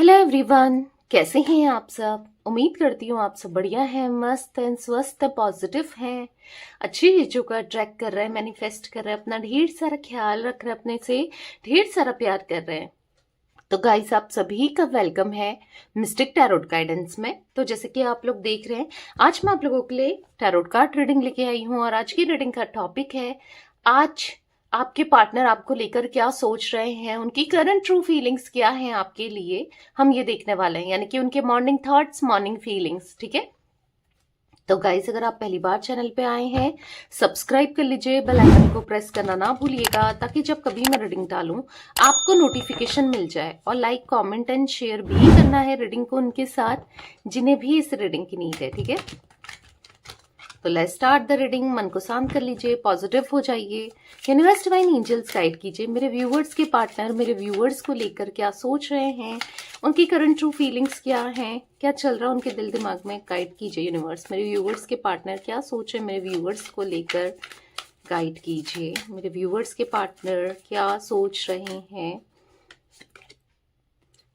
Hello everyone, कैसे हैं आप सब। उम्मीद करती हूँ आप सब बढ़िया हैं, मस्त हैं, स्वस्थ हैं, पॉजिटिव हैं, अच्छी चीजों का अट्रैक्ट कर रहे हैं, मैनिफेस्ट कर रहे हैं, अपना ढेर सारा ख्याल रख रहे हैं, अपने से ढेर सारा प्यार कर रहे हैं। तो गाइस, आप सभी का वेलकम है मिस्टिक टैरोट गाइडेंस में। तो जैसे कि आप लोग देख रहे हैं, आज मैं आप लोगों के लिए टैरोट कार्ड रीडिंग लेके आई हूँ और आज की रीडिंग का टॉपिक है, आज आपके पार्टनर आपको लेकर क्या सोच रहे हैं, उनकी करंट ट्रू फीलिंग्स क्या हैं आपके लिए, हम ये देखने वाले हैं। यानी कि उनके मॉर्निंग थॉट्स, मॉर्निंग फीलिंग्स। ठीक है। तो गाइस, अगर आप पहली बार चैनल पे आए हैं, सब्सक्राइब कर लीजिए, बेल आइकन को प्रेस करना ना भूलिएगा, ताकि जब कभी मैं रीडिंग डालूं आपको नोटिफिकेशन मिल जाए। और लाइक, कमेंट एंड शेयर भी करना है रीडिंग को उनके साथ जिन्हें भी इस रीडिंग की नीड है। ठीक है। तो लेट्स स्टार्ट द रीडिंग। मन को शांत कर लीजिए, पॉजिटिव हो जाइए। यूनिवर्स डिवाइन एंजल्स गाइड कीजिए मेरे व्यूवर्स के पार्टनर मेरे व्यूवर्स को लेकर क्या सोच रहे हैं, उनकी करंट ट्रू फीलिंग्स क्या हैं, क्या चल रहा है उनके दिल दिमाग में। गाइड कीजिए यूनिवर्स, मेरे व्यूवर्स के पार्टनर क्या सोच रहे हैं, मेरे व्यूवर्स को लेकर गाइड कीजिए। मेरे व्यूवर्स के पार्टनर क्या सोच रहे हैं।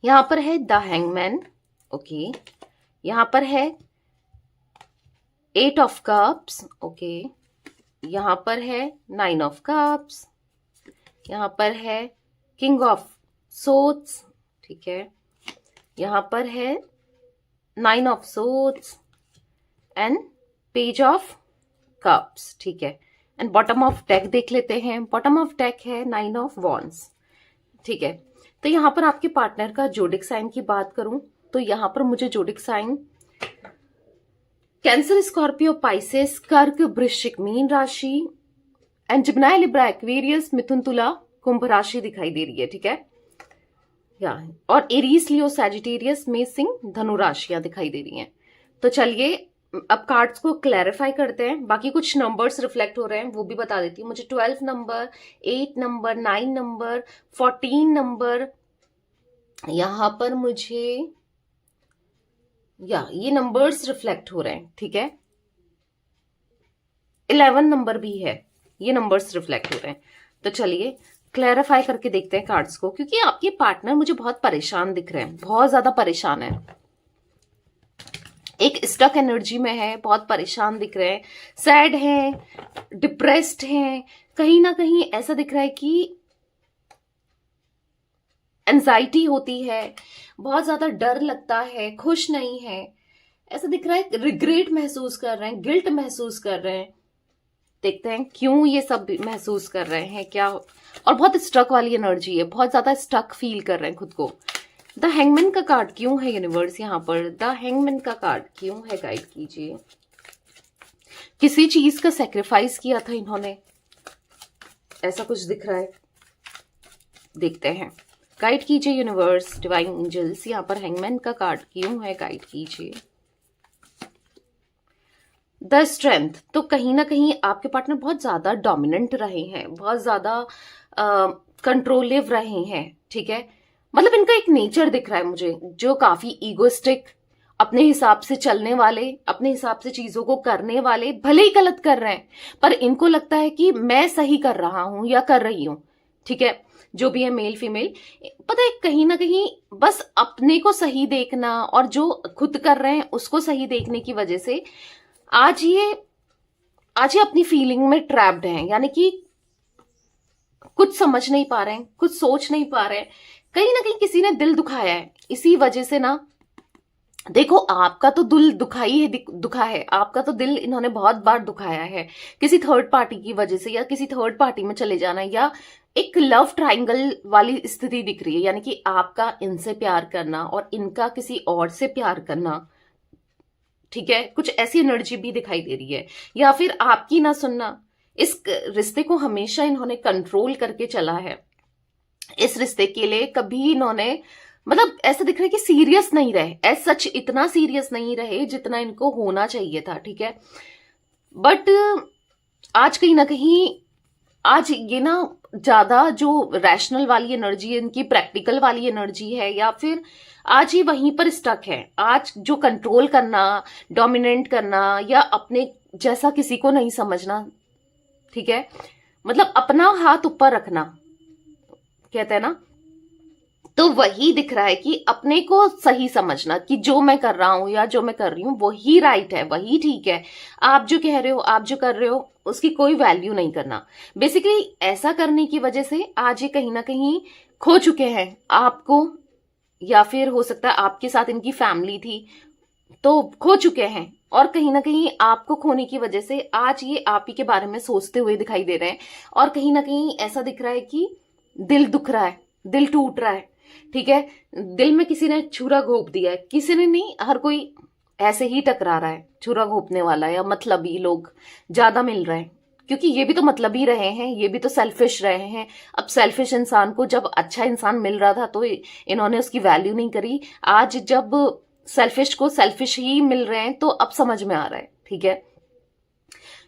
यहाँ पर है द हैंगमैन। ओके। यहाँ पर है 8 ऑफ कप्स। ओके। यहाँ पर है 9 ऑफ कप्स। यहाँ पर है किंग ऑफ सोर्ड्स। ठीक है। यहाँ पर है 9 of swords and page of cups. ठीक है। एंड बॉटम ऑफ डेक देख लेते हैं। बॉटम ऑफ डेक है 9 ऑफ वॉन्ड्स। ठीक है। तो यहाँ पर आपके पार्टनर का जोडिक साइन की बात करूं तो यहाँ पर मुझे zodiac sign Cancer, Scorpio, Pisces, कर्क, वृश्चिक, मीन राशि एंड जिम्नाई, लिब्रा, एक्वेरियस, मिथुन, तुला, कुंभ राशि दिखाई दे रही है। ठीक है। और एरीज, लियो, सैजिटेरियस, में सिंह, धनु राशियां दिखाई दे रही हैं। तो चलिए अब कार्ड्स को क्लैरिफाई करते हैं। बाकी कुछ नंबर्स रिफ्लेक्ट हो रहे हैं वो भी बता देती हूँ। मुझे 12 नंबर, 8 नंबर, 9 नंबर, 14 नंबर, यहां पर मुझे ये नंबर्स रिफ्लेक्ट हो रहे हैं। ठीक है। 11 नंबर भी है, ये नंबर्स रिफ्लेक्ट हो रहे हैं। तो चलिए क्लैरिफाई करके देखते हैं कार्ड्स को, क्योंकि आपके पार्टनर मुझे बहुत परेशान दिख रहे हैं, बहुत ज्यादा परेशान है, एक स्टक एनर्जी में है, बहुत परेशान दिख रहे हैं, सैड हैं, डिप्रेस्ड हैं, कहीं ना कहीं ऐसा दिख रहा है कि एंजाइटी होती है, बहुत ज्यादा डर लगता है, खुश नहीं है, ऐसा दिख रहा है, रिग्रेट महसूस कर रहे हैं, गिल्ट महसूस कर रहे हैं। देखते हैं क्यों ये सब महसूस कर रहे हैं, क्या। और बहुत स्टक वाली एनर्जी है, बहुत ज्यादा स्टक फील कर रहे हैं खुद को। द हैंगमैन का कार्ड क्यों है यूनिवर्स यहाँ पर, द हैंगमैन का कार्ड क्यों है, गाइड कीजिए। किसी चीज का सेक्रीफाइस किया था इन्होंने, ऐसा कुछ दिख रहा है। देखते हैं, गाइड कीजिए यूनिवर्स, डिवाइन एंजल्स, यहाँ पर हैंगमैन का कार्ड क्यों है, गाइड कीजिए। द स्ट्रेंथ, तो कहीं ना कहीं आपके पार्टनर बहुत ज्यादा डोमिनेंट रहे हैं, बहुत ज्यादा कंट्रोलिव रहे हैं। ठीक है। मतलब इनका एक नेचर दिख रहा है मुझे, जो काफी ईगोइस्टिक, अपने हिसाब से चलने वाले, अपने हिसाब से चीजों को करने वाले, भले ही गलत कर रहे हैं पर इनको लगता है कि मैं सही कर रहा हूं या कर रही हूं। ठीक है। जो भी है, मेल फीमेल, पता है कहीं ना कहीं बस अपने को सही देखना और जो खुद कर रहे हैं उसको सही देखने की वजह से आज ये अपनी फीलिंग में ट्रैप्ड हैं। यानी कि कुछ समझ नहीं पा रहे हैं, कुछ सोच नहीं पा रहे हैं, कहीं ना कहीं किसी ने दिल दुखाया है। इसी वजह से ना, देखो आपका तो दिल दुखा है, आपका तो दिल इन्होंने बहुत बार दुखाया है किसी थर्ड पार्टी की वजह से, या किसी थर्ड पार्टी में चले जाना, या एक लव ट्रायंगल वाली स्थिति दिख रही है। यानी कि आपका इनसे प्यार करना और इनका किसी और से प्यार करना। ठीक है। कुछ ऐसी एनर्जी भी दिखाई दे रही है, या फिर आपकी ना सुनना। इस रिश्ते को हमेशा इन्होंने कंट्रोल करके चला है। इस रिश्ते के लिए कभी इन्होंने, मतलब ऐसा दिख रहा है कि सीरियस नहीं रहे, एज सच इतना सीरियस नहीं रहे जितना इनको होना चाहिए था। ठीक है। बट आज कहीं ना कहीं, आज ये ना ज्यादा जो रैशनल वाली एनर्जी है इनकी, प्रैक्टिकल वाली एनर्जी है, या फिर आज ही वहीं पर स्टक है। आज जो कंट्रोल करना, डोमिनेट करना, या अपने जैसा किसी को नहीं समझना। ठीक है। मतलब अपना हाथ ऊपर रखना, कहते हैं ना, तो वही दिख रहा है कि अपने को सही समझना कि जो मैं कर रहा हूं या जो मैं कर रही हूं वही राइट है, वही ठीक है। आप जो कह रहे हो, आप जो कर रहे हो, उसकी कोई वैल्यू नहीं करना। बेसिकली ऐसा करने की वजह से आज ये कहीं ना कहीं खो चुके हैं आपको, या फिर हो सकता है आपके साथ इनकी फैमिली थी तो खो चुके हैं, और कहीं ना कहीं आपको खोने की वजह से आज ये आप ही के बारे में सोचते हुए दिखाई दे रहे हैं। और कहीं ना कहीं ऐसा दिख रहा है कि दिल दुख रहा है, दिल टूट रहा है, ठीक है। दिल में किसी ने छुरा घोंप दिया है, किसी ने नहीं, हर कोई ऐसे ही टकरा रहा है, छुरा घोंपने वाला, या मतलबी लोग ज्यादा मिल रहे हैं, क्योंकि ये भी तो मतलब ही रहे हैं, ये भी तो सेल्फिश रहे हैं। अब सेल्फिश इंसान को जब अच्छा इंसान मिल रहा था तो इन्होंने उसकी वैल्यू नहीं करी। आज जब सेल्फिश को सेल्फिश ही मिल रहे हैं तो अब समझ में आ रहा है, ठीक है।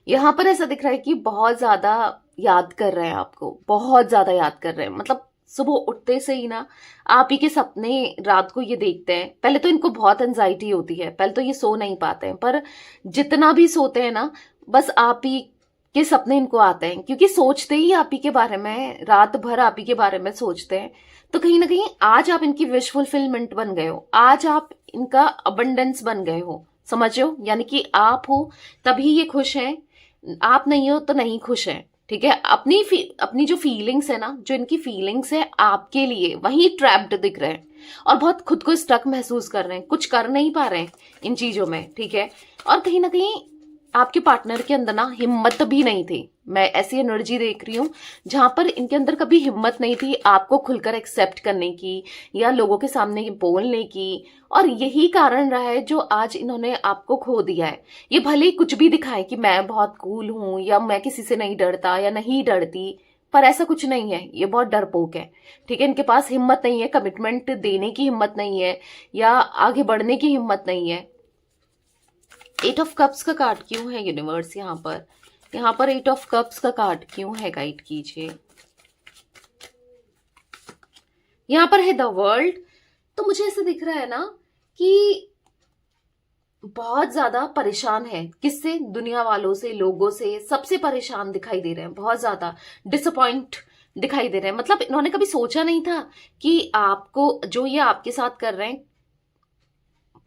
यहां पर ऐसा दिख रहा है कि बहुत ज्यादा याद कर रहे हैं आपको, बहुत ज्यादा याद कर रहे हैं। मतलब सुबह उठते से ही ना आप ही के सपने रात को ये देखते हैं। पहले तो इनको बहुत एंजाइटी होती है, पहले तो ये सो नहीं पाते हैं, पर जितना भी सोते हैं ना बस आप ही के सपने इनको आते हैं, क्योंकि सोचते ही आप ही के बारे में, रात भर आप ही के बारे में सोचते हैं। तो कहीं ना कहीं आज आप इनकी विश फुलफिलमेंट बन गए हो, आज आप इनका अबंडेंस बन गए हो, समझ हो, यानी कि आप हो तभी ये खुश हैं, आप नहीं हो तो नहीं खुश हैं, ठीक है। अपनी जो फीलिंग्स है ना, जो इनकी फीलिंग्स है आपके लिए, वही ट्रैप्ड दिख रहे हैं और बहुत खुद को स्टक महसूस कर रहे हैं, कुछ कर नहीं पा रहे हैं इन चीजों में, ठीक है। और कहीं ना कहीं आपके पार्टनर के अंदर ना हिम्मत भी नहीं थी, मैं ऐसी एनर्जी देख रही हूं जहां पर इनके अंदर कभी हिम्मत नहीं थी आपको खुलकर एक्सेप्ट करने की या लोगों के सामने बोलने की। और यही कारण रहा है जो आज इन्होंने आपको खो दिया है। ये भले ही कुछ भी दिखाए कि मैं बहुत कूल हूं या मैं किसी से नहीं डरता या नहीं डरती, पर ऐसा कुछ नहीं है, ये बहुत डरपोक है, ठीक है। इनके पास हिम्मत नहीं है, कमिटमेंट देने की हिम्मत नहीं है या आगे बढ़ने की हिम्मत नहीं है। 8 ऑफ कप्स का कार्ड क्यों है यूनिवर्स यहाँ पर 8 ऑफ कप्स का कार्ड क्यों है, गाइड कीजिए। यहाँ पर है द वर्ल्ड। तो मुझे ऐसा दिख रहा है ना कि बहुत ज्यादा परेशान है, किससे, दुनिया वालों से, लोगों से, सबसे परेशान दिखाई दे रहे हैं, बहुत ज्यादा डिसअपॉइंट दिखाई दे रहे हैं। मतलब इन्होंने कभी सोचा नहीं था कि आपको, जो ये आपके साथ कर रहे हैं,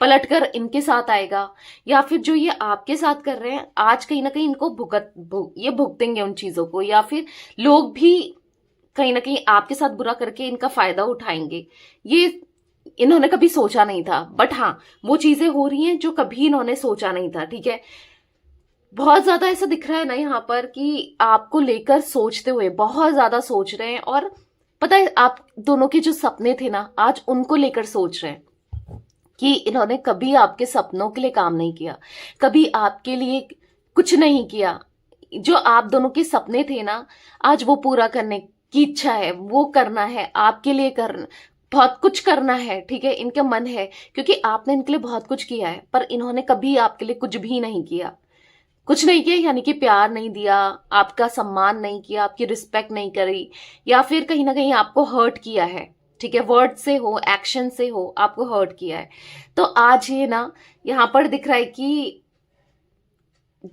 पलटकर इनके साथ आएगा, या फिर जो ये आपके साथ कर रहे हैं आज कहीं ना कहीं इनको ये भुगतेंगे उन चीजों को, या फिर लोग भी कहीं ना कहीं आपके साथ बुरा करके इनका फायदा उठाएंगे। ये इन्होंने कभी सोचा नहीं था, बट हाँ वो चीजें हो रही हैं जो कभी इन्होंने सोचा नहीं था, ठीक है। बहुत ज्यादा ऐसा दिख रहा है ना यहाँ पर कि आपको लेकर सोचते हुए बहुत ज्यादा सोच रहे हैं, और पता है आप दोनों के जो सपने थे ना आज उनको लेकर सोच रहे हैं कि इन्होंने कभी आपके सपनों के लिए काम नहीं किया, कभी आपके लिए कुछ नहीं किया। जो आप दोनों के सपने थे ना आज वो पूरा करने की इच्छा है, वो करना है आपके लिए, करना बहुत कुछ करना है, ठीक है। इनका मन है क्योंकि आपने इनके लिए बहुत कुछ किया है, पर इन्होंने कभी आपके लिए कुछ भी नहीं किया, कुछ नहीं किया, यानी कि प्यार नहीं दिया, आपका सम्मान नहीं किया, आपकी रिस्पेक्ट नहीं करी, या फिर कहीं ना कहीं आपको हर्ट किया है, ठीक है। वर्ड से हो, एक्शन से हो, आपको हर्ट किया है। तो आज ये ना यहां पर दिख रहा है कि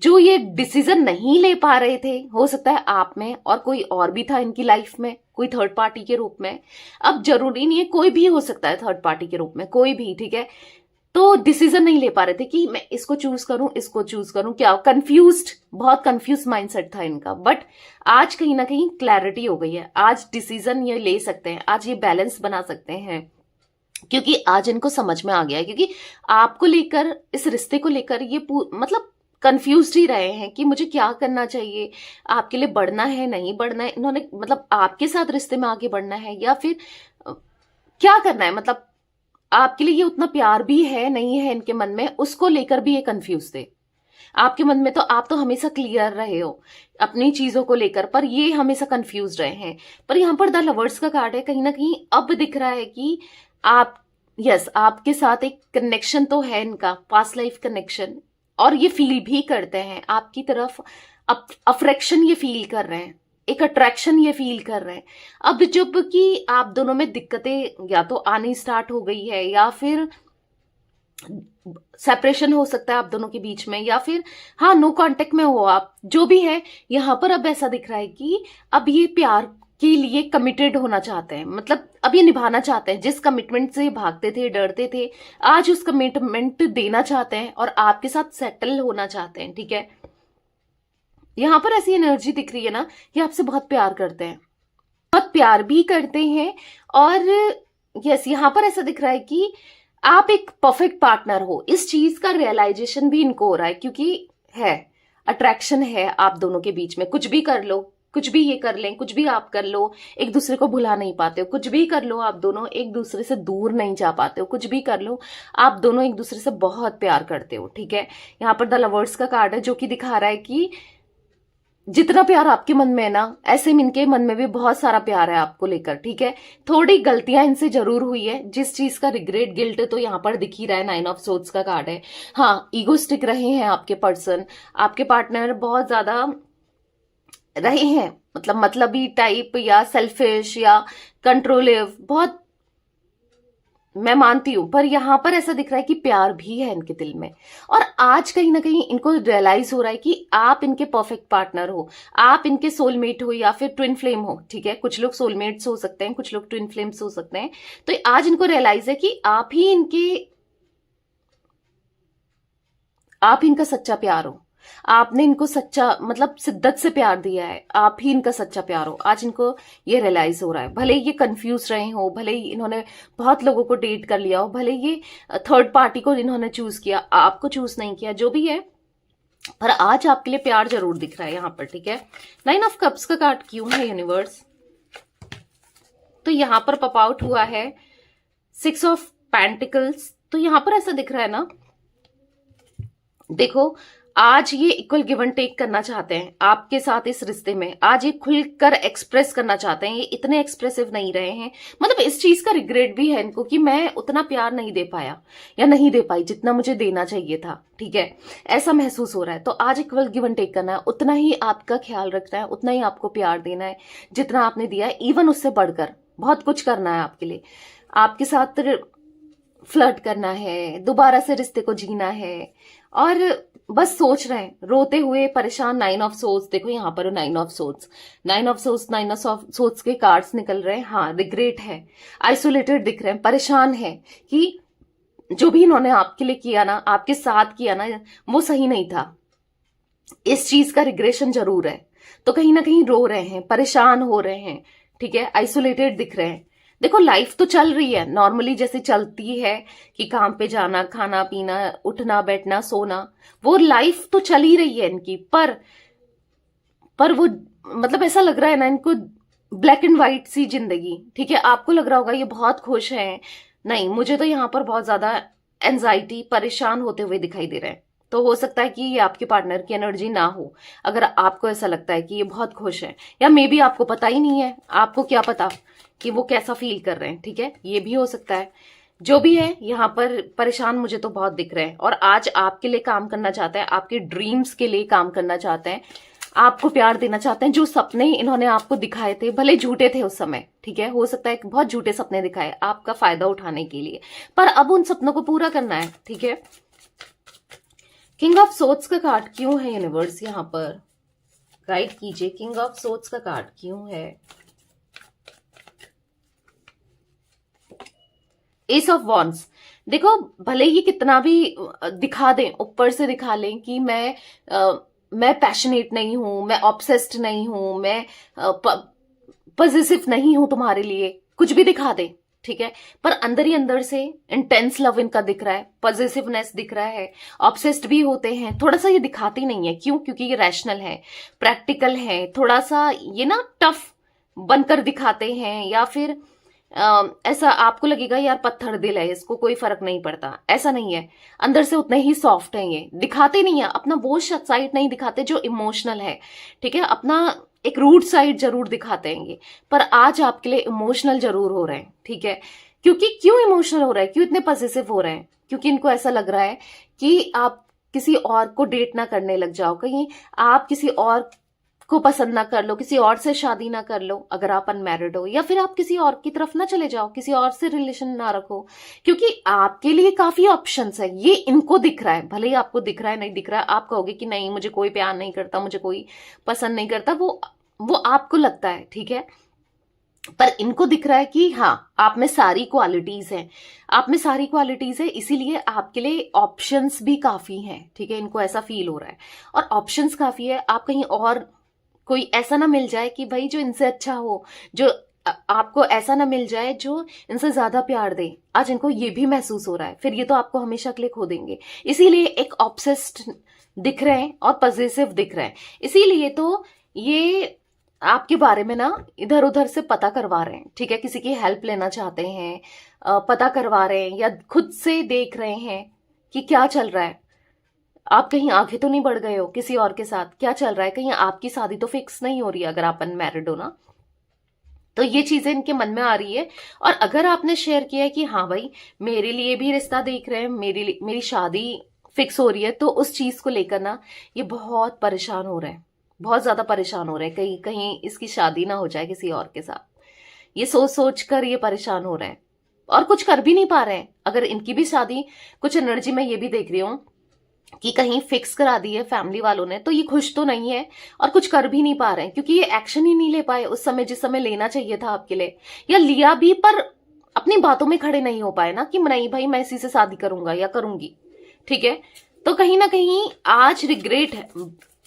जो ये डिसीजन नहीं ले पा रहे थे, हो सकता है आप में और कोई और भी था इनकी लाइफ में, कोई थर्ड पार्टी के रूप में। अब जरूरी नहीं है, कोई भी हो सकता है थर्ड पार्टी के रूप में, कोई भी, ठीक है। तो डिसीजन नहीं ले पा रहे थे कि मैं इसको चूज करूं, इसको चूज करूं, क्या कंफ्यूज्ड, बहुत कंफ्यूज माइंडसेट था इनका। बट आज कहीं ना कहीं क्लैरिटी हो गई है, आज डिसीजन ये ले सकते हैं, आज ये बैलेंस बना सकते हैं, क्योंकि आज इनको समझ में आ गया है। क्योंकि आपको लेकर, इस रिश्ते को लेकर ये मतलब कंफ्यूज ही रहे हैं कि मुझे क्या करना चाहिए, आपके लिए बढ़ना है, नहीं बढ़ना है, इन्होंने मतलब आपके साथ रिश्ते में आगे बढ़ना है या फिर क्या करना है, मतलब आपके लिए ये उतना प्यार भी है नहीं है इनके मन में, उसको लेकर भी ये कंफ्यूज थे। आपके मन में तो आप तो हमेशा क्लियर रहे हो अपनी चीजों को लेकर, पर ये हमेशा कंफ्यूज रहे हैं। पर यहाँ पर द लवर्स का कार्ड है, कहीं ना कहीं अब दिख रहा है कि आप, यस, आपके साथ एक कनेक्शन तो है इनका, पास्ट लाइफ कनेक्शन, और ये फील भी करते हैं आपकी तरफ, अफ्रेक्शन ये फील कर रहे हैं, एक अट्रैक्शन ये फील कर रहे हैं। अब जब कि आप दोनों में दिक्कतें या तो आनी स्टार्ट हो गई है, या फिर सेपरेशन हो सकता है आप दोनों के बीच में, या फिर हाँ नो कांटेक्ट में हो आप, जो भी है, यहां पर अब ऐसा दिख रहा है कि अब ये प्यार के लिए कमिटेड होना चाहते हैं, मतलब अब ये निभाना चाहते हैं। जिस कमिटमेंट से भागते थे, डरते थे, आज उस कमिटमेंट देना चाहते हैं और आपके साथ सेटल होना चाहते हैं। ठीक है, यहां पर ऐसी एनर्जी दिख रही है ना, ये आपसे बहुत प्यार करते हैं, बहुत प्यार भी करते हैं। और यस, यहां पर ऐसा दिख रहा है कि आप एक परफेक्ट पार्टनर हो, इस चीज का रियलाइजेशन भी इनको हो रहा है, क्योंकि है अट्रैक्शन है आप दोनों के बीच में। कुछ भी कर लो, कुछ भी ये कर लें, कुछ भी आप कर लो, एक दूसरे को भुला नहीं पाते हो। कुछ भी कर लो, आप दोनों एक दूसरे से दूर नहीं जा पाते हो। कुछ भी कर लो, आप दोनों एक दूसरे से बहुत प्यार करते हो। ठीक है, यहाँ पर द लवर्स का कार्ड है, जो कि दिखा रहा है कि जितना प्यार आपके मन में है ना, ऐसे इनके मन में भी बहुत सारा प्यार है आपको लेकर। ठीक है, थोड़ी गलतियां इनसे जरूर हुई है, जिस चीज का रिग्रेट, गिल्ट तो यहाँ पर दिख ही रहा है। 9 ऑफ सोर्ड्स का कार्ड है। हाँ, ईगोस्टिक रहे हैं आपके पर्सन, आपके पार्टनर बहुत ज्यादा रहे हैं, मतलबी टाइप या सेल्फिश या कंट्रोलिव, बहुत, मैं मानती हूं। पर यहां पर ऐसा दिख रहा है कि प्यार भी है इनके दिल में। और आज कहीं ना कहीं इनको रियलाइज हो रहा है कि आप इनके परफेक्ट पार्टनर हो, आप इनके सोलमेट हो या फिर ट्विन फ्लेम हो। ठीक है, कुछ लोग सोलमेट्स हो सकते हैं, कुछ लोग ट्विन फ्लेम्स हो सकते हैं। तो आज इनको रियलाइज है कि आप ही इनका सच्चा प्यार हो। आपने इनको सच्चा, शिद्दत से प्यार दिया है, आप ही इनका सच्चा प्यार हो। आज इनको ये रियलाइज हो रहा है। भले ये कंफ्यूज रहे हो, भले ही इन्होंने बहुत लोगों को डेट कर लिया हो, भले ये थर्ड पार्टी को इन्होंने चूज किया, आपको चूज नहीं किया, जो भी है, पर आज आपके लिए प्यार जरूर दिख रहा है यहां पर। ठीक है, 9 ऑफ कप्स का कार्ड क्यों है यूनिवर्स? तो यहां पर पॉप आउट हुआ है 6 ऑफ पेंटिकल्स। तो यहां पर ऐसा दिख रहा है ना, देखो, आज ये इक्वल गिव एंड टेक करना चाहते हैं आपके साथ इस रिश्ते में। आज ये खुलकर एक्सप्रेस करना चाहते हैं। ये इतने एक्सप्रेसिव नहीं रहे हैं, इस चीज का रिग्रेट भी है इनको कि मैं उतना प्यार नहीं दे पाया या नहीं दे पाई जितना मुझे देना चाहिए था। ठीक है, ऐसा महसूस हो रहा है। तो आज इक्वल गिव एंड टेक करना है, उतना ही आपका ख्याल रखना है, उतना ही आपको प्यार देना है जितना आपने दिया है, इवन उससे बढ़कर बहुत कुछ करना है आपके लिए। आपके साथ फ्लर्ट करना है, दोबारा से रिश्ते को जीना है, और बस सोच रहे हैं रोते हुए परेशान। 9 ऑफ सोर्ड्स, देखो यहाँ पर 9 of swords, 9 of swords, 9 of swords के कार्ड्स निकल रहे हैं। हाँ, रिग्रेट है, आइसोलेटेड दिख रहे हैं, परेशान है कि जो भी इन्होंने आपके लिए किया ना, आपके साथ किया ना, वो सही नहीं था। इस चीज का रिग्रेशन जरूर है। तो कहीं ना कहीं रो रहे हैं, परेशान हो रहे हैं। ठीक है, आइसोलेटेड दिख रहे हैं। देखो, लाइफ तो चल रही है नॉर्मली जैसे चलती है कि काम पे जाना, खाना पीना, उठना बैठना, सोना, वो लाइफ तो चल ही रही है इनकी। पर वो ऐसा लग रहा है ना इनको, ब्लैक एंड व्हाइट सी जिंदगी। ठीक है, आपको लग रहा होगा ये बहुत खुश हैं, नहीं, मुझे तो यहाँ पर बहुत ज्यादा एंजाइटी, परेशान होते हुए दिखाई दे रहे हैं। तो हो सकता है कि ये आपके पार्टनर की एनर्जी ना हो, अगर आपको ऐसा लगता है कि ये बहुत खुश है, या मे बी आपको पता ही नहीं है, आपको क्या पता कि वो कैसा फील कर रहे हैं। ठीक है, ये भी हो सकता है। जो भी है, यहाँ पर परेशान मुझे तो बहुत दिख रहे हैं, और आज आपके लिए काम करना चाहते हैं, आपके ड्रीम्स के लिए काम करना चाहते हैं, आपको प्यार देना चाहते हैं। जो सपने इन्होंने आपको दिखाए थे, भले झूठे थे उस समय, ठीक है, हो सकता है कि बहुत झूठे सपने दिखाए आपका फायदा उठाने के लिए, पर अब उन सपनों को पूरा करना है। ठीक है, किंग ऑफ सोर्ड्स का कार्ड क्यों है यूनिवर्स? यहाँ पर गाइड कीजिए, किंग ऑफ सोर्ड्स का कार्ड क्यों है? एस ऑफ वॉन्ड्स, देखो, भले ही कितना भी दिखा दें, ऊपर से दिखा लें कि मैं पैशनेट नहीं हूं, मैं ऑब्सेस्ड नहीं हूं, मैं पॉजिटिव नहीं हूं तुम्हारे लिए, कुछ भी दिखा दें, ठीक है, पर अंदर ही अंदर से इंटेंस लव इनका दिख रहा है, पॉजिटिवनेस दिख रहा है, ऑब्सेस्ड भी होते हैं। थोड़ा सा ये दिखाते नहीं है, क्यों? क्योंकि ये रैशनल है, प्रैक्टिकल है, थोड़ा सा ये ना टफ बनकर दिखाते हैं, या फिर ऐसा आपको लगेगा यार पत्थर दिल है, इसको कोई फर्क नहीं पड़ता, ऐसा नहीं है। अंदर से उतने ही सॉफ्ट हैं, ये दिखाते नहीं है अपना वो साइड नहीं दिखाते जो इमोशनल है, ठीक है, अपना एक रूट साइड जरूर दिखाते हैं ये, पर आज आपके लिए इमोशनल जरूर हो रहे हैं। ठीक है, क्यों इमोशनल हो रहा है, क्यों इतने पॉजिटिव हो रहे हैं? क्योंकि इनको ऐसा लग रहा है कि आप किसी और को डेट ना करने लग जाओ, कहीं आप किसी और को पसंद ना कर लो, किसी और से शादी ना कर लो अगर आप अनमैरिड हो, या फिर आप किसी और की तरफ ना चले जाओ, किसी और से रिलेशन ना रखो, क्योंकि आपके लिए काफी ऑप्शंस है। ये इनको दिख रहा है, भले ही आपको दिख रहा है नहीं दिख रहा है, आप कहोगे कि नहीं मुझे कोई प्यार नहीं करता, मुझे कोई पसंद नहीं करता, वो आपको लगता है, ठीक है, पर इनको दिख रहा है कि हाँ, आप में सारी क्वालिटीज हैं, आप में सारी क्वालिटीज है, इसीलिए आपके लिए ऑप्शंस भी काफी हैं। ठीक है, इनको ऐसा फील हो रहा है और ऑप्शंस काफी है। आप कहीं और कोई ऐसा ना मिल जाए कि भाई जो इनसे अच्छा हो, जो आपको ऐसा ना मिल जाए जो इनसे ज्यादा प्यार दे। आज इनको ये भी महसूस हो रहा है, फिर ये तो आपको हमेशा के लिए खो देंगे। इसीलिए एक ऑब्सेस्ड दिख रहे हैं और पॉजिटिव दिख रहे हैं। इसीलिए तो ये आपके बारे में ना इधर उधर से पता करवा रहे हैं। ठीक है, किसी की हेल्प लेना चाहते हैं, पता करवा रहे हैं, या खुद से देख रहे हैं कि क्या चल रहा है। आप कहीं आगे तो नहीं बढ़ गए हो किसी और के साथ, क्या चल रहा है, कहीं आपकी शादी तो फिक्स नहीं हो रही है अगर आप अनमैरिड हो ना। तो ये चीजें इनके मन में आ रही है। और अगर आपने शेयर किया है कि हाँ भाई मेरे लिए भी रिश्ता देख रहे हैं, मेरी शादी फिक्स हो रही है, तो उस चीज को लेकर ना ये बहुत परेशान हो रहे हैं, बहुत ज्यादा परेशान हो रहे हैं। कहीं कहीं इसकी शादी ना हो जाए किसी और के साथ, ये सोच सोच कर ये परेशान हो रहे हैं और कुछ कर भी नहीं पा रहे हैं। अगर इनकी भी शादी, कुछ एनर्जी में ये भी देख रही हूं कि कहीं फिक्स करा दी है फैमिली वालों ने, तो ये खुश तो नहीं है और कुछ कर भी नहीं पा रहे हैं, क्योंकि ये एक्शन ही नहीं ले पाए उस समय जिस समय लेना चाहिए था आपके लिए, या लिया भी पर अपनी बातों में खड़े नहीं हो पाए ना कि नहीं भाई मैं इसी से शादी करूंगा या करूंगी। ठीक है, तो कहीं ना कहीं आज रिग्रेट है,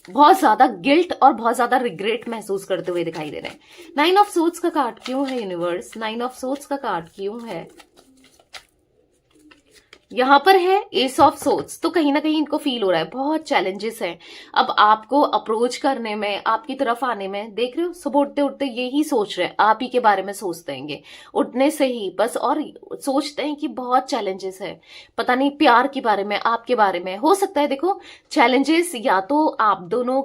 बहुत ज्यादा गिल्ट और बहुत ज्यादा रिग्रेट महसूस करते हुए दिखाई दे रहे हैं। 9 ऑफ सोर्ड्स का कार्ड क्यों है यूनिवर्स? 9 ऑफ सोर्ड्स का कार्ड क्यों है? यहां पर है एस ऑफ सोर्ड्स। तो कहीं ना कहीं इनको फील हो रहा है बहुत चैलेंजेस हैं अब आपको अप्रोच करने में, आपकी तरफ आने में। देख रहे हो, सुबह उठते उठते यही सोच रहे हैं, आप ही के बारे में सोचते हैं उठने से ही बस, और सोचते हैं कि बहुत चैलेंजेस है, पता नहीं प्यार के बारे में, आपके बारे में हो सकता है। देखो चैलेंजेस या तो आप दोनों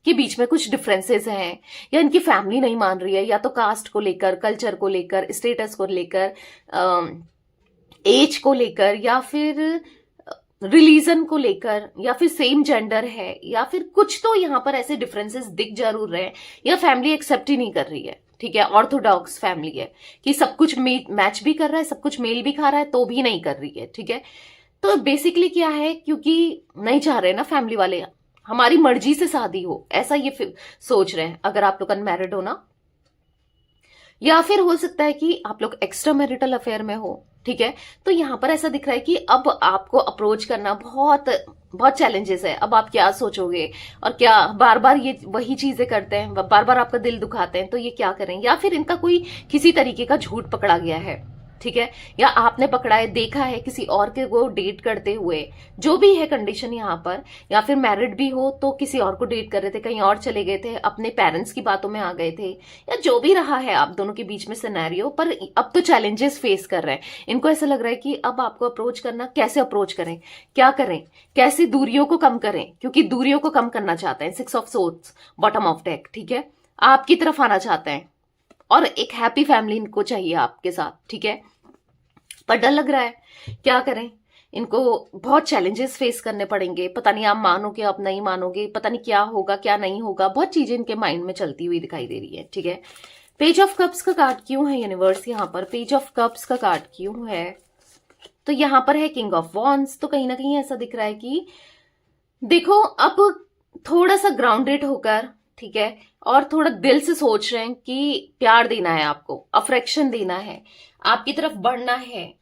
के बीच में कुछ डिफरेंसेस हैं, या इनकी फैमिली नहीं मान रही है, या तो कास्ट को लेकर, कल्चर को लेकर, स्टेटस को लेकर, एज को लेकर, या फिर रिलीजन को लेकर, या फिर सेम जेंडर है, या फिर कुछ तो यहां पर ऐसे डिफरेंसेस दिख जरूर रहे हैं, या फैमिली एक्सेप्ट ही नहीं कर रही है। ठीक है, ऑर्थोडॉक्स फैमिली है कि सब कुछ मैच भी कर रहा है, सब कुछ मेल भी खा रहा है, तो भी नहीं कर रही है। ठीक है, तो बेसिकली क्या है, क्योंकि नहीं चाह रहे ना फैमिली वाले हमारी मर्जी से शादी हो, ऐसा ये सोच रहे हैं। अगर आप लोग अनमैरिड हो ना, या फिर हो सकता है कि आप लोग एक्स्ट्रा मैरिटल अफेयर में हो। ठीक है, तो यहां पर ऐसा दिख रहा है कि अब आपको अप्रोच करना बहुत बहुत चैलेंजेस है। अब आप क्या सोचोगे, और क्या बार बार ये वही चीजें करते हैं, बार बार आपका दिल दुखाते हैं, तो ये क्या करें। या फिर इनका कोई किसी तरीके का झूठ पकड़ा गया है। ठीक है, या आपने पकड़ा है, देखा है किसी और के को डेट करते हुए, जो भी है कंडीशन यहाँ पर, या फिर मैरिड भी हो तो किसी और को डेट कर रहे थे, कहीं और चले गए थे, अपने पेरेंट्स की बातों में आ गए थे, या जो भी रहा है आप दोनों के बीच में सिनेरियो, पर अब तो चैलेंजेस फेस कर रहे हैं। इनको ऐसा लग रहा है कि अब आपको अप्रोच करना, कैसे अप्रोच करें, क्या करें, कैसे दूरियों को कम करें, क्योंकि दूरियों को कम करना चाहते हैं। 6 of swords bottom of deck. ठीक है, आपकी तरफ आना चाहते हैं और एक हैप्पी फैमिली इनको चाहिए आपके साथ। ठीक है, पर डर लग रहा है, क्या करें, इनको बहुत चैलेंजेस फेस करने पड़ेंगे। पता नहीं आप मानोगे, आप नहीं मानोगे, पता नहीं क्या होगा क्या नहीं होगा, बहुत चीजें इनके माइंड में चलती हुई दिखाई दे रही है। ठीक है, पेज ऑफ कप्स का कार्ड क्यों है यूनिवर्स? यहाँ पर पेज ऑफ कप्स का कार्ड क्यों है? तो यहाँ पर है किंग ऑफ वॉन्ड्स। तो कहीं ना कहीं ऐसा दिख रहा है कि देखो अब थोड़ा सा ग्राउंडेड होकर, ठीक है, और थोड़ा दिल से सोच रहे हैं कि प्यार देना है आपको, अफेक्शन देना है, आपकी तरफ बढ़ना है,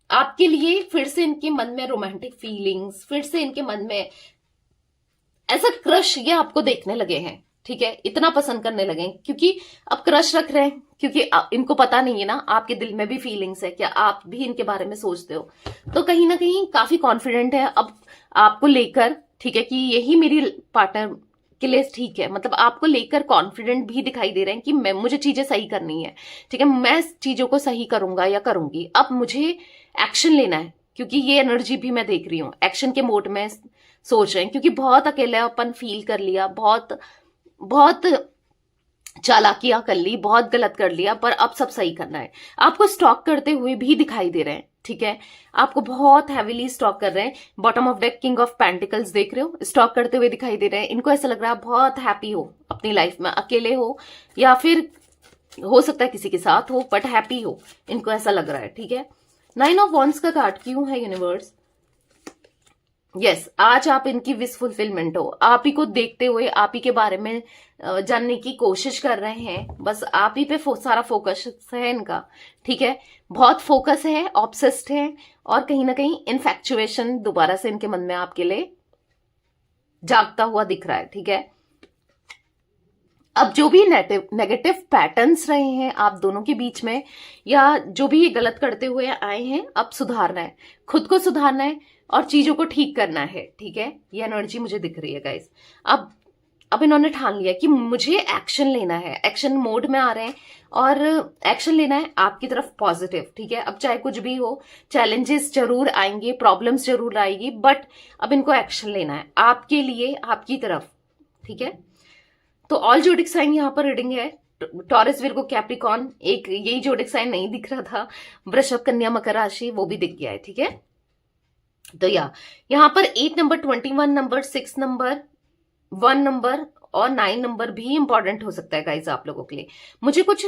आपके लिए फिर से इनके मन में रोमांटिक फीलिंग्स, फिर से इनके मन में ऐसा क्रश ये आपको देखने लगे हैं। ठीक है, इतना पसंद करने लगे हैं क्योंकि अब क्रश रख रहे हैं, क्योंकि इनको पता नहीं है ना आपके दिल में भी फीलिंग्स है, क्या आप भी इनके बारे में सोचते हो। तो कहीं ना कहीं काफी कॉन्फिडेंट है अब आपको लेकर। ठीक है, कि यही मेरी पार्टनर के लिए ठीक है, मतलब आपको लेकर कॉन्फिडेंट भी दिखाई दे रहे हैं कि मुझे चीजें सही करनी है। ठीक है, मैं चीजों को सही करूंगा या करूंगी, अब मुझे एक्शन लेना है, क्योंकि ये एनर्जी भी मैं देख रही हूँ एक्शन के मोड में सोच रहे हैं, क्योंकि बहुत अकेलापन फील कर लिया, बहुत बहुत चालाकियां कर ली, बहुत गलत कर लिया, पर अब सब सही करना है। आपको स्टॉक करते हुए भी दिखाई दे रहे हैं। ठीक है, आपको बहुत हैवीली स्टॉक कर रहे हैं। Bottom of deck king of pentacles देख रहे हो, स्टॉक करते हुए दिखाई दे रहे हैं। इनको ऐसा लग रहा है बहुत हैप्पी हो अपनी लाइफ में, अकेले हो या फिर हो सकता है किसी के साथ हो, बट हैप्पी हो, इनको ऐसा लग रहा है। ठीक है, 9 ऑफ वॉन्ड्स का कार्ड क्यों है यूनिवर्स? यस, आज आप इनकी विश फुलफिलमेंट हो, आप ही को देखते हुए आप ही के बारे में जानने की कोशिश कर रहे हैं, बस आप ही पे सारा फोकस है इनका। ठीक है, बहुत फोकस है, ऑब्सेस्ड है, और कहीं ना कहीं इनफैक्चुएशन दोबारा से इनके मन में आपके लिए जागता हुआ दिख रहा है। ठीक है, अब जो भी नेगेटिव पैटर्न्स रहे हैं आप दोनों के बीच में, या जो भी ये गलत करते हुए आए हैं, अब सुधारना है, खुद को सुधारना है और चीजों को ठीक करना है। ठीक है, ये एनर्जी मुझे दिख रही है गाइस। अब इन्होंने ठान लिया कि मुझे एक्शन लेना है, एक्शन मोड में आ रहे हैं और एक्शन लेना है आपकी तरफ पॉजिटिव। ठीक है, अब चाहे कुछ भी हो, चैलेंजेस जरूर आएंगे, प्रॉब्लम्स जरूर आएगी, बट अब इनको एक्शन लेना है आपके लिए, आपकी तरफ। ठीक है, तो ऑल जोडिक साइन यहाँ पर रीडिंग है, टॉरस, विर्गो, कैप्रिकॉर्न। एक यही जोडिक साइन नहीं दिख रहा था, वृषभ, कन्या, मकर राशि, वो भी दिख गया है। ठीक है, तो यहाँ पर 8 नंबर, 21 नंबर, 6 नंबर, 1 नंबर और 9 नंबर भी इंपॉर्टेंट हो सकता है गाइज आप लोगों के लिए। मुझे कुछ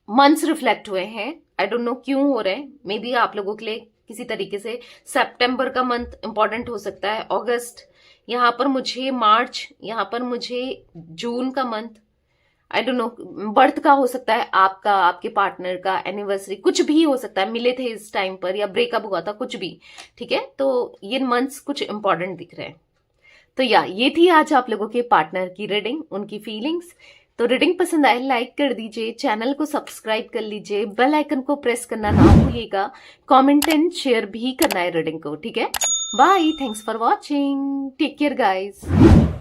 मंथ्स रिफ्लेक्ट हुए हैं, आई डोंट नो क्यों हो रहे हैं, मे बी आप लोगों के लिए किसी तरीके से सितंबर का मंथ इंपॉर्टेंट हो सकता है, अगस्त, यहाँ पर मुझे मार्च, यहाँ पर मुझे जून का month, I don't know, birth का हो सकता है आपका, आपके पार्टनर का, एनिवर्सरी, कुछ भी हो सकता है, मिले थे इस टाइम पर या ब्रेकअप हुआ था, कुछ भी। ठीक है, तो ये मंथ्स कुछ इंपॉर्टेंट दिख रहे हैं। तो ये थी आज आप लोगों के पार्टनर की रीडिंग, उनकी फीलिंग्स। तो रीडिंग पसंद आए लाइक कर दीजिए, चैनल को सब्सक्राइब कर लीजिए, बेल आइकन को प्रेस करना ना भूलिएगा, कमेंट एंड शेयर भी करना है रीडिंग को। ठीक है, bye, thanks for watching, take care guys.